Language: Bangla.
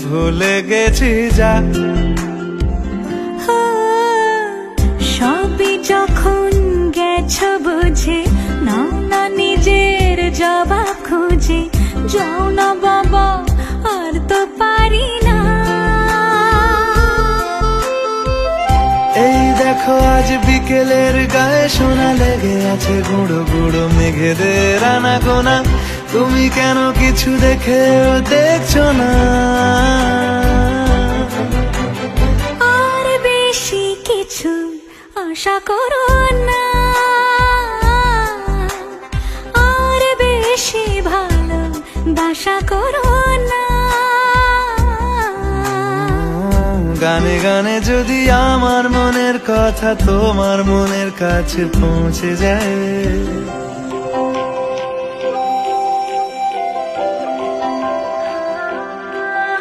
ভুলে গেছি যা। সবই যখন গেছো বুঝে, নাও না নিজের জবাব খুঁজে। যাও না বাবা, আর তো পারি না। এই দেখো আজ বিকেলের গায়ে সোনা লেগে আছে, গুঁড়ো গুঁড়ো মেঘেদের আনাগোনা। তুমি কেন কিছু দেখেও দেখছো না? আর বেশি কিছু আশা করো না, আর বেশি ভালো বাসা করো না। গানে গানে যদি আমার মনের কথা তোমার মনের কাছে পৌঁছে যায়,